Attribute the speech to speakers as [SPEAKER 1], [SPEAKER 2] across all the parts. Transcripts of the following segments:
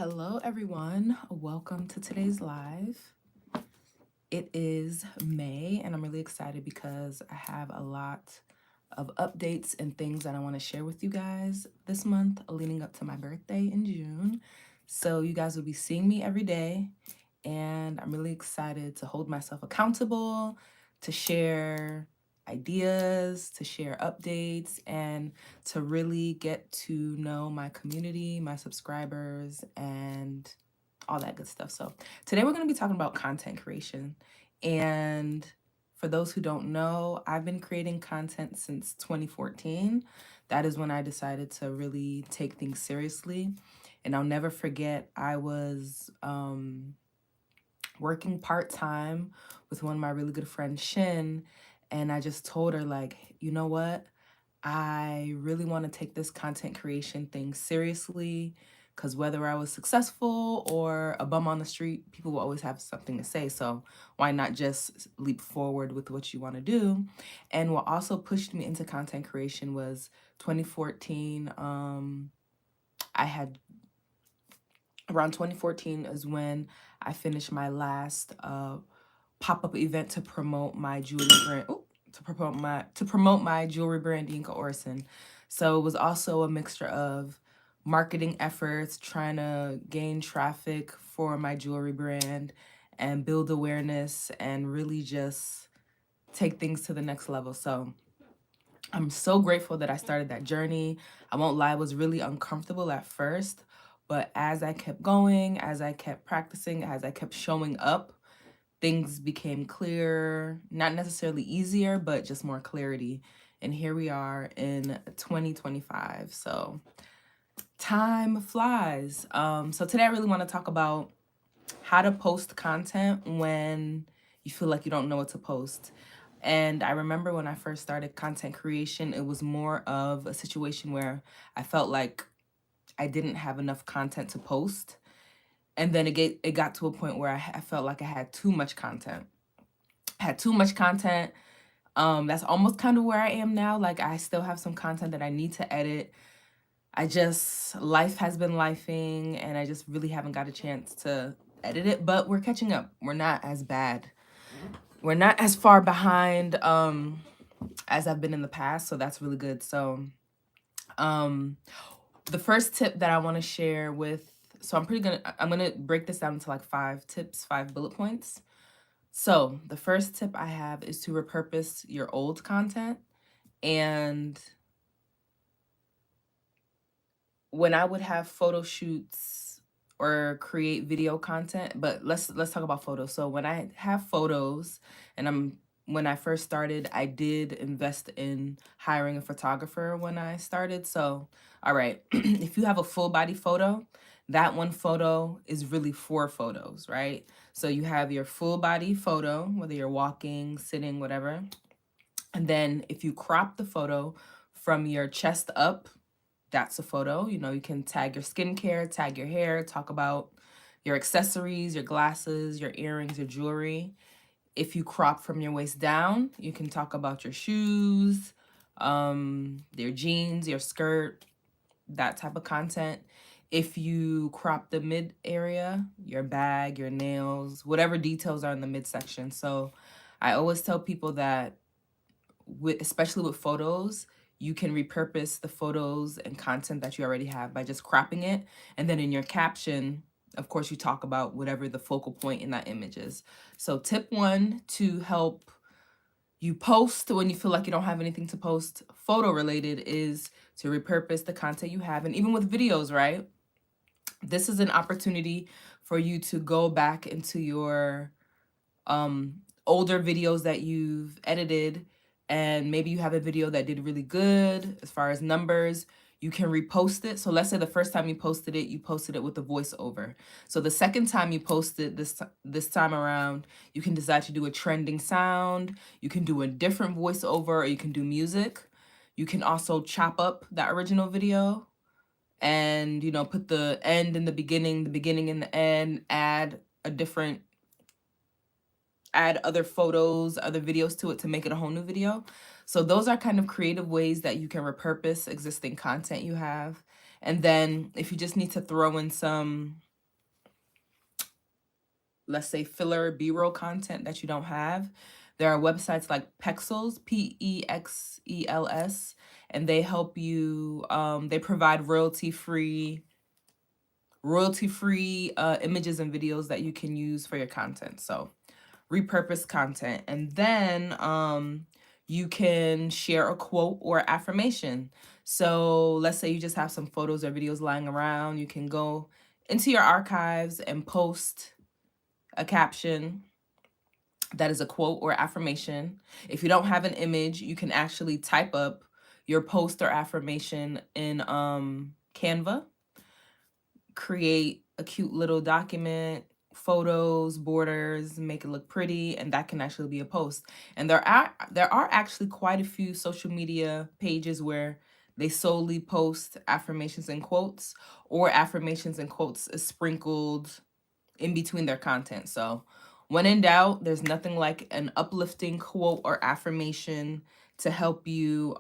[SPEAKER 1] Hello, everyone. Welcome to today's live. It is May, and I'm really excited because I have a lot of updates and things that I want to share with you guys this month, leading up to my birthday in June. So, you guys will be seeing me every day, and I'm really excited to hold myself accountable, to share ideas, to share updates, and to really get to know my community, my subscribers, and all that good stuff. So, today we're going to be talking about content creation. And for those who don't know, I've been creating content since 2014. That is when I decided to really take things seriously. And I'll never forget, I was working part time with one of my really good friends, Shin. And I just told her, like, you know what? I really want to take this content creation thing seriously because whether I was successful or a bum on the street, people will always have something to say. So why not just leap forward with what you want to do? And what also pushed me into content creation was 2014. I had around 2014 is when I finished my last pop-up event to promote my jewelry brand. To promote my jewelry brand, Dinka Orson. So it was also a mixture of marketing efforts, trying to gain traffic for my jewelry brand and build awareness and really just take things to the next level. So I'm so grateful that I started that journey. I won't lie, it was really uncomfortable at first, but as I kept going, as I kept practicing, as I kept showing up, things became clearer, not necessarily easier, but just more clarity. And here we are in 2025. So time flies. So today I really want to talk about how to post content when you feel like you don't know what to post. And I remember when I first started content creation, it was more of a situation where I felt like I didn't have enough content to post. And then it got to a point where I felt like I had too much content. I had too much content. That's almost kind of where I am now. Like I still have some content that I need to edit. Life has been lifing and I just really haven't got a chance to edit it, but we're catching up. We're not as bad. We're not as far behind as I've been in the past, so that's really good. So um the first tip that I want to share with so I'm gonna break this down into like 5 tips, 5 bullet points. So the first tip I have is to repurpose your old content. And when I would have photo shoots or create video content, but let's talk about photos. So when I have photos and when I first started, I did invest in hiring a photographer when I started. So, all right, if you have a full body photo, that one photo is really 4 photos, right? So you have your full body photo, whether you're walking, sitting, whatever. And then if you crop the photo from your chest up, that's a photo. You know, you can tag your skincare, tag your hair, talk about your accessories, your glasses, your earrings, your jewelry. If you crop from your waist down, you can talk about your shoes, your jeans, your skirt, that type of content. If you crop the mid area, your bag, your nails, whatever details are in the midsection. So I always tell people that especially with photos, you can repurpose the photos and content that you already have by just cropping it. And then in your caption, of course, you talk about whatever the focal point in that image is. So tip 1 to help you post when you feel like you don't have anything to post photo related is to repurpose the content you have. And even with videos, right? This is an opportunity for you to go back into your older videos that you've edited, and maybe you have a video that did really good as far as numbers. You can repost it. So let's say the first time you posted it with the voiceover. So the second time you post it this time around, you can decide to do a trending sound, you can do a different voiceover, or you can do music. You can also chop up that original video and put the end in the beginning in the end, add other photos, other videos to it to make it a whole new video. So those are kind of creative ways that you can repurpose existing content you have. And then if you just need to throw in some let's say, filler B-roll content that you don't have. There are websites like Pexels, Pexels, and they help you, they provide royalty-free images and videos that you can use for your content. So repurpose content. And then you can share a quote or affirmation. So let's say you just have some photos or videos lying around. You can go into your archives and post a caption that is a quote or affirmation. If you don't have an image, you can actually type up your post or affirmation in Canva, create a cute little document, photos, borders, make it look pretty, and that can actually be a post. And there are actually quite a few social media pages where they solely post affirmations and quotes, or affirmations and quotes is sprinkled in between their content. So when in doubt, there's nothing like an uplifting quote or affirmation to help you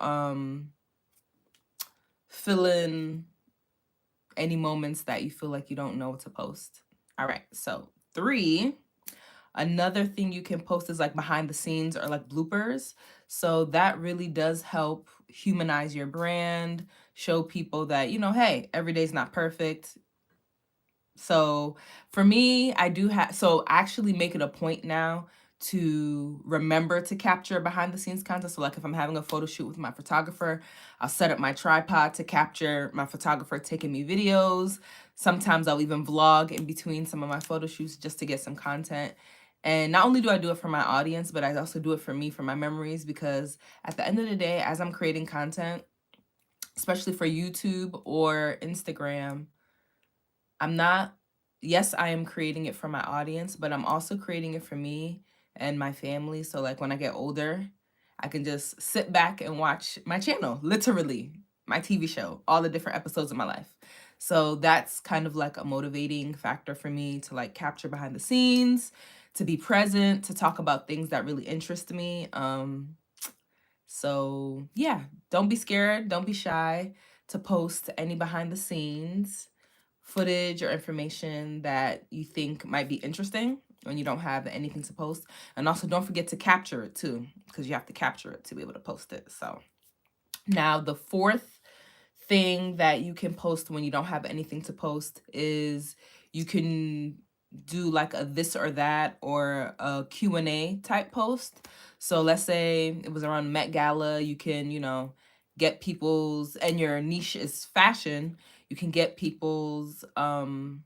[SPEAKER 1] fill in any moments that you feel like you don't know what to post. All right, so 3, another thing you can post is like behind the scenes or like bloopers. So that really does help humanize your brand, show people that, hey, every day's not perfect. So for me, I actually make it a point now to remember to capture behind the scenes content. So like if I'm having a photo shoot with my photographer, I'll set up my tripod to capture my photographer taking me videos. Sometimes I'll even vlog in between some of my photo shoots just to get some content. And not only do I do it for my audience, but I also do it for me, for my memories, because at the end of the day, as I'm creating content, especially for YouTube or Instagram, yes, I am creating it for my audience, but I'm also creating it for me and my family. So like when I get older, I can just sit back and watch my channel, literally my TV show, all the different episodes of my life. So that's kind of like a motivating factor for me to like capture behind the scenes, to be present, to talk about things that really interest me. So yeah, don't be scared, don't be shy to post any behind the scenes footage or information that you think might be interesting when you don't have anything to post. And also don't forget to capture it too, because you have to capture it to be able to post it. So now the 4th thing that you can post when you don't have anything to post is you can do like a this or that or a Q&A type post. So let's say it was around Met Gala, you can, get people's, and your niche is fashion, you can get people's sorry,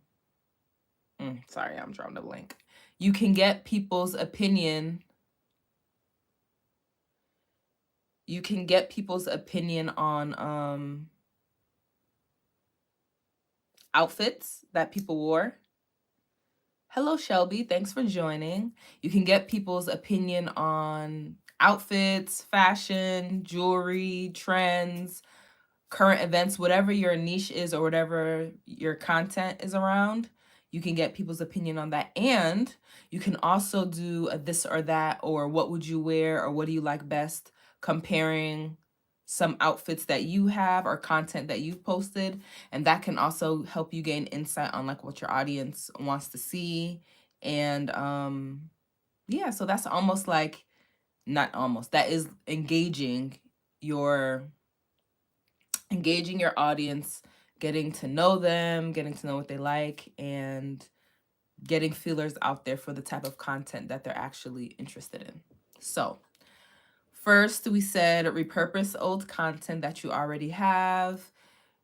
[SPEAKER 1] I'm drawing a blank. You can get people's opinion. You can get people's opinion on outfits that people wore. Hello, Shelby. Thanks for joining. You can get people's opinion on outfits, fashion, jewelry, trends, current events, whatever your niche is or whatever your content is around. You can get people's opinion on that. And you can also do a this or that, or what would you wear, or what do you like best, comparing some outfits that you have or content that you've posted. And that can also help you gain insight on like what your audience wants to see. And yeah, so that's almost like, not almost, that is engaging your audience, getting to know them, getting to know what they like, and getting feelers out there for the type of content that they're actually interested in. So first, we said repurpose old content that you already have.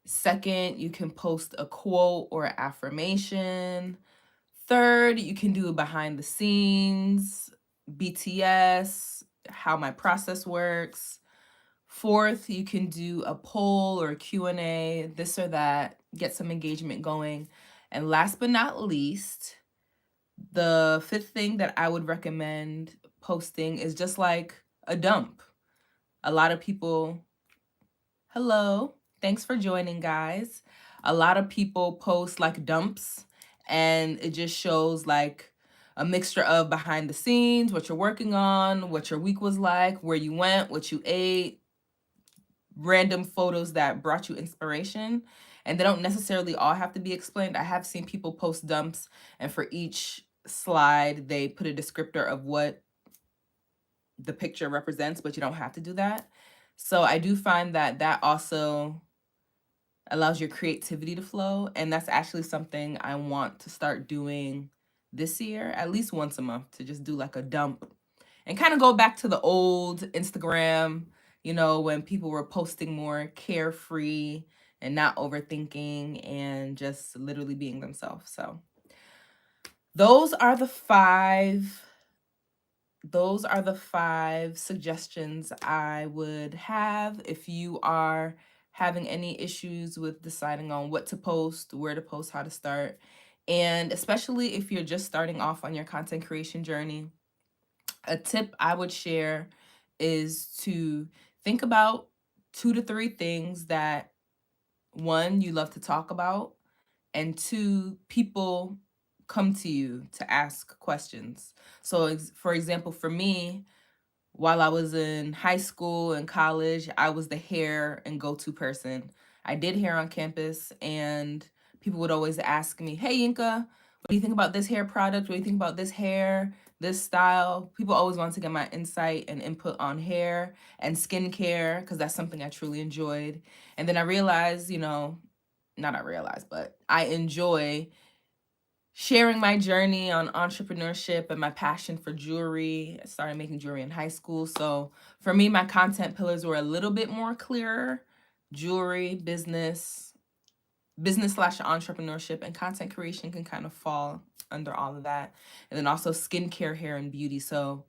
[SPEAKER 1] Second, you can post a quote or affirmation. Third, you can do behind the scenes, BTS, how my process works. Fourth, you can do a poll or a Q&A, this or that, get some engagement going. And last but not least, the 5th thing that I would recommend posting is just like a dump. A lot of people, hello, thanks for joining, guys. A lot of people post like dumps, and it just shows like a mixture of behind the scenes, what you're working on, what your week was like, where you went, what you ate, random photos that brought you inspiration. And they don't necessarily all have to be explained. I have seen people post dumps, and for each slide, they put a descriptor of what the picture represents, but you don't have to do that. So I do find that that also allows your creativity to flow. And that's actually something I want to start doing this year, at least once a month, to just do like a dump and kind of go back to the old Instagram, when people were posting more carefree and not overthinking and just literally being themselves. So those are the five suggestions I would have if you are having any issues with deciding on what to post, where to post, how to start. And especially if you're just starting off on your content creation journey, a tip I would share is to think about 2 to 3 things that, one, you love to talk about, and two, people come to you to ask questions. So, for example, for me, while I was in high school and college, I was the hair and go-to person. I did hair on campus, and people would always ask me, "Hey, Yinka, what do you think about this hair product? What do you think about this hair, this style?" People always want to get my insight and input on hair and skincare because that's something I truly enjoyed. And then I realized, not I realized, but I enjoy sharing my journey on entrepreneurship and my passion for jewelry. I started making jewelry in high school. So for me, my content pillars were a little bit more clearer: jewelry, business slash entrepreneurship, and content creation can kind of fall under all of that. And then also skincare, hair, and beauty. So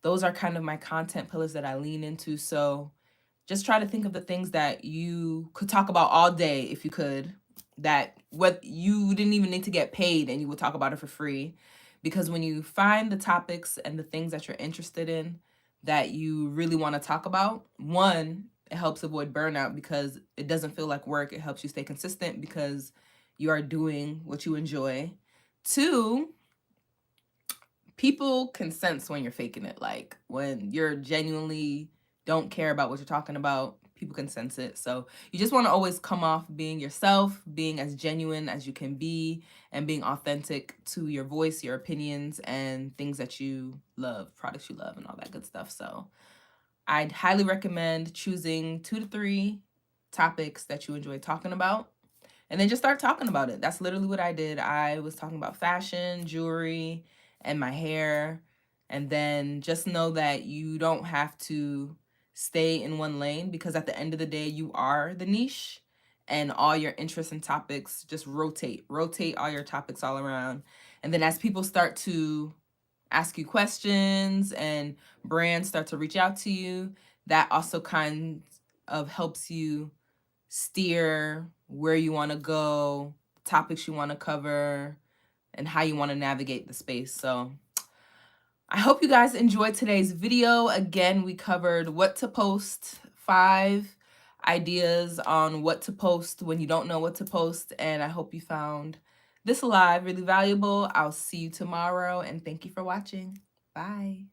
[SPEAKER 1] those are kind of my content pillars that I lean into. So just try to think of the things that you could talk about all day if you could, that what you didn't even need to get paid and you would talk about it for free. Because when you find the topics and the things that you're interested in that you really want to talk about, one, it helps avoid burnout because it doesn't feel like work. It helps you stay consistent because you are doing what you enjoy. Two, people can sense when you're faking it. Like when you're genuinely don't care about what you're talking about, people can sense it. So you just want to always come off being yourself, being as genuine as you can be, and being authentic to your voice, your opinions, and things that you love, products you love, and all that good stuff. So I'd highly recommend choosing 2 to 3 topics that you enjoy talking about, and then just start talking about it. That's literally what I did. I was talking about fashion, jewelry, and my hair. And then just know that you don't have to stay in one lane, because at the end of the day, you are the niche, and all your interests and topics just rotate all your topics all around. And then as people start to ask you questions and brands start to reach out to you, that also kind of helps you steer where you want to go, topics you want to cover, and how you want to navigate the space. So I hope you guys enjoyed today's video. Again, we covered what to post, 5 ideas on what to post when you don't know what to post, and I hope you found this live really valuable. I'll see you tomorrow, and thank you for watching. Bye.